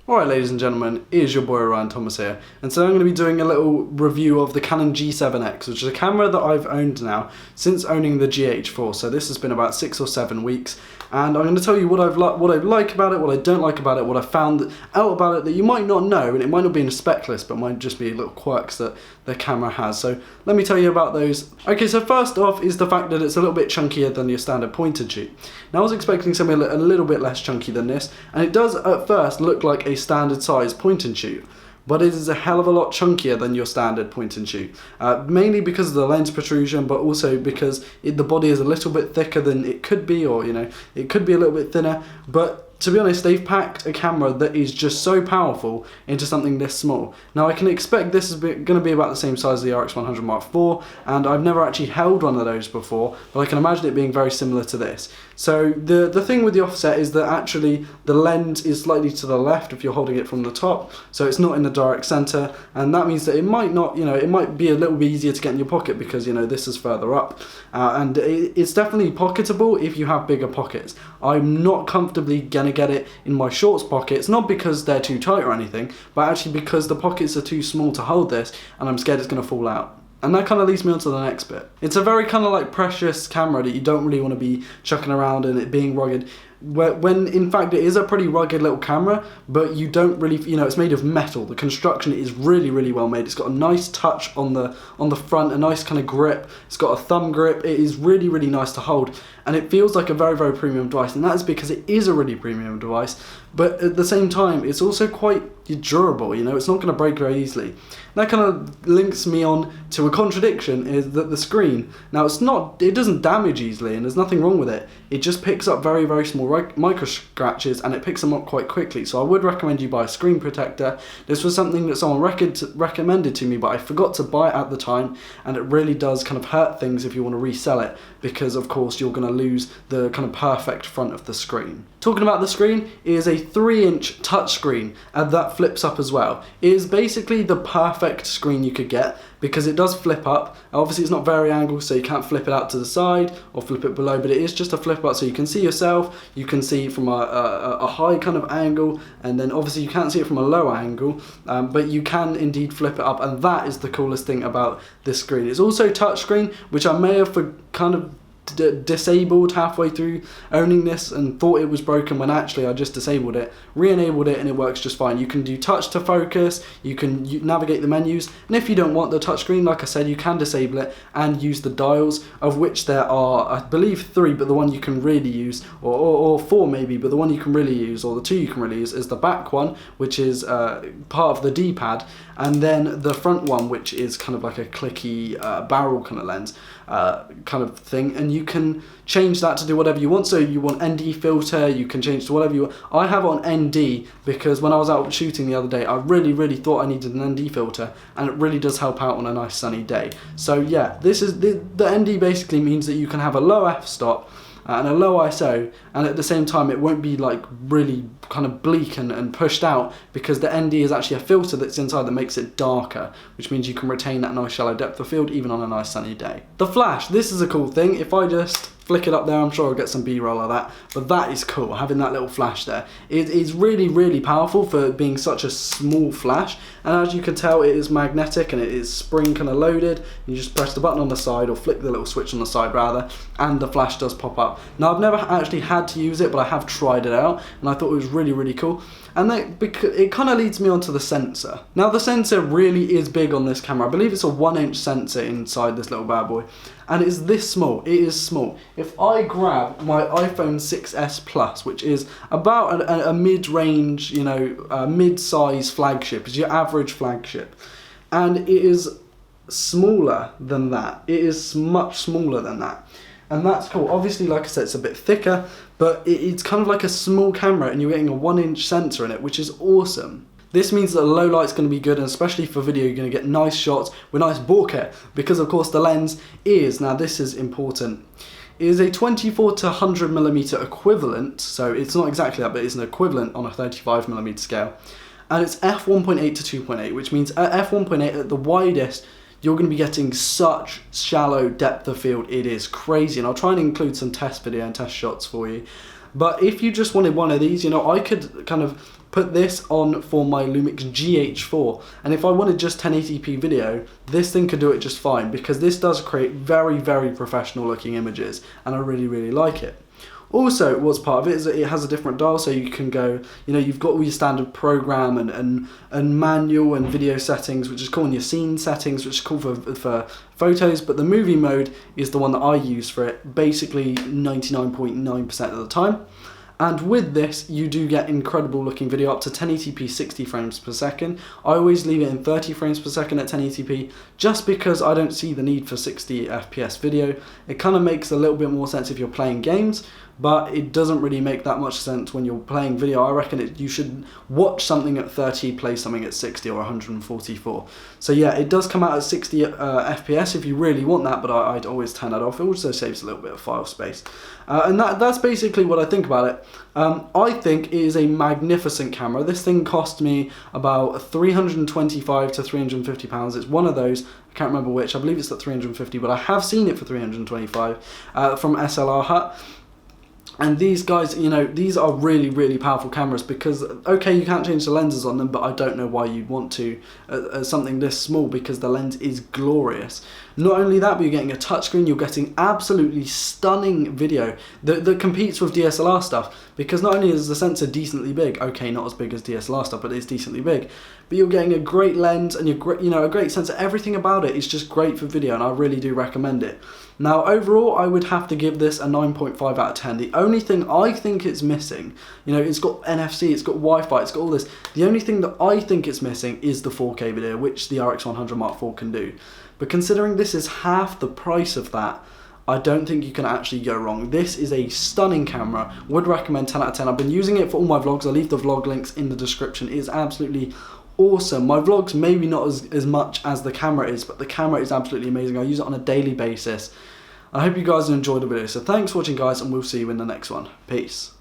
Alright ladies and gentlemen, it is your boy Ryan Thomas here, and so I'm going to be doing a little review of the Canon G7X, which is a camera that I've owned now since owning the GH4, so this has been about 6 or 7 weeks, and I'm going to tell you what I like about it, what I don't like about it, what I found out about it that you might not know, and it might not be in a spec list, but might just be little quirks that the camera has, so let me tell you about those. Okay, so first off is the fact that it's a little bit chunkier than your standard point and shoot. Now I was expecting something a little bit less chunky than this, and it does at first look like a standard size point and shoot, but it is a hell of a lot chunkier than your standard point and shoot, mainly because of the lens protrusion, but also because the body is a little bit thicker than it could be, or it could be a little bit thinner. But to be honest, they've packed a camera that is just so powerful into something this small. Now I can expect this is going to be about the same size as the RX100 Mark IV, and I've never actually held one of those before, but I can imagine it being very similar to this. So the thing with the offset is that actually the lens is slightly to the left if you're holding it from the top, so it's not in the direct center, and that means that it might not, it might be a little bit easier to get in your pocket because this is further up, and it's definitely pocketable if you have bigger pockets. I'm not comfortably gonna get it in my shorts pockets, not because they're too tight or anything, but actually because the pockets are too small to hold this, and I'm scared it's gonna fall out. And that kind of leads me on to the next bit. It's a very kind of like precious camera that you don't really want to be chucking around and it being rugged, when in fact it is a pretty rugged little camera, but you don't really, it's made of metal. The construction is really, really well made. It's got a nice touch on the front, a nice kind of grip. It's got a thumb grip. It is really, really nice to hold, and it feels like a very, very premium device, and that is because it is a really premium device, but at the same time it's also quite durable. It's not going to break very easily. That kind of links me on to a contradiction, is that the screen, now it doesn't damage easily, and there's nothing wrong with it. It just picks up very, very small micro scratches, and it picks them up quite quickly. So I would recommend you buy a screen protector. This was something that someone recommended to me, but I forgot to buy it at the time, and it really does kind of hurt things if you want to resell it, because of course you're going to lose the kind of perfect front of the screen. Talking about the screen, it is a 3-inch touchscreen, and that flips up as well. It is basically the perfect screen you could get, because it does flip up. Obviously it's not very angled, so you can't flip it out to the side or flip it below, but it is just a flip up, so you can see yourself, you can see from a high kind of angle, and then obviously you can't see it from a low angle, but you can indeed flip it up, and that is the coolest thing about this screen. It's also touchscreen, which I may have kind of disabled halfway through owning this and thought it was broken, when actually I just disabled it, re-enabled it, and it works just fine. You can do touch to focus, you can navigate the menus, and if you don't want the touchscreen, like I said, you can disable it and use the dials, of which there are, I believe, 3, but the one you can really use, or 4 maybe, but the one you can really use, or the 2 you can really use, is the back one, which is part of the D-pad, and then the front one, which is kind of like a clicky barrel kind of lens kind of thing, and you can change that to do whatever you want. So you want ND filter, you can change to whatever you want. I have it on ND because when I was out shooting the other day, I really, really thought I needed an ND filter, and it really does help out on a nice sunny day. So yeah, this is the ND basically means that you can have a low f-stop and a low ISO, and at the same time it won't be like really kind of bleak and pushed out, because the ND is actually a filter that's inside that makes it darker, which means you can retain that nice shallow depth of field even on a nice sunny day. The flash, this is a cool thing. If I just flick it up there, I'm sure I'll get some B-roll of that, but that is cool, having that little flash there. It is really, really powerful for being such a small flash, and as you can tell, it is magnetic and it is spring kind of loaded. You just press the button on the side, or flick the little switch on the side rather, and the flash does pop up. Now I've never actually had to use it, but I have tried it out, and I thought it was really, really cool. And it kind of leads me on to the sensor. Now the sensor really is big on this camera. I believe it's a 1-inch sensor inside this little bad boy, and it's this small. It is small. If I grab my iPhone 6s Plus, which is about a mid-range, mid-size flagship, it's your average flagship, and it is smaller than that. It is much smaller than that. And that's cool. Obviously, like I said, it's a bit thicker, but it's kind of like a small camera, and you're getting a 1-inch sensor in it, which is awesome. This means that low light's going to be good, and especially for video, you're going to get nice shots with nice bokeh, because of course the lens is, now this is important, it is a 24 to 100mm equivalent, so it's not exactly that, but it's an equivalent on a 35mm scale, and it's f1.8 to 2.8, which means at f1.8 at the widest, you're going to be getting such shallow depth of field. It is crazy, and I'll try and include some test video and test shots for you. But if you just wanted one of these, I could kind of put this on for my Lumix GH4, and if I wanted just 1080p video, this thing could do it just fine, because this does create very, very professional looking images, and I really, really like it. Also, what's part of it is that it has a different dial, so you can go, you know, you've got all your standard program and manual and video settings, which is cool, and your scene settings, which is cool for photos, but the movie mode is the one that I use for it, basically 99.9% of the time. And with this, you do get incredible looking video, up to 1080p 60 frames per second. I always leave it in 30 frames per second at 1080p, just because I don't see the need for 60 FPS video. It kind of makes a little bit more sense if you're playing games, but it doesn't really make that much sense when you're playing video. I reckon you should watch something at 30, play something at 60 or 144. So yeah, it does come out at 60 FPS if you really want that, but I'd always turn that off. It also saves a little bit of file space. And that's basically what I think about it. I think it is a magnificent camera. This thing cost me about 325 to 350 pounds. It's one of those, I can't remember which, I believe it's at 350, but I have seen it for 325 from SLR Hut. And these guys, you know, these are really, really powerful cameras, because, okay, you can't change the lenses on them, but I don't know why you'd want to something this small, because the lens is glorious. Not only that, but you're getting a touchscreen, you're getting absolutely stunning video that competes with DSLR stuff, because not only is the sensor decently big, okay, not as big as DSLR stuff, but it's decently big, but you're getting a great lens and a great sensor. Everything about it is just great for video, and I really do recommend it. Now, overall, I would have to give this a 9.5 out of 10. The only thing I think it's missing, you know, it's got NFC, it's got Wi-Fi, it's got all this. The only thing that I think it's missing is the 4K video, which the RX100 Mark IV can do. But considering this is half the price of that, I don't think you can actually go wrong. This is a stunning camera. Would recommend 10 out of 10. I've been using it for all my vlogs. I'll leave the vlog links in the description. It is absolutely awesome. My vlogs maybe not as much as the camera is, but the camera is absolutely amazing. I use it on a daily basis. I hope you guys enjoyed the video. So thanks for watching, guys, and we'll see you in the next one. Peace.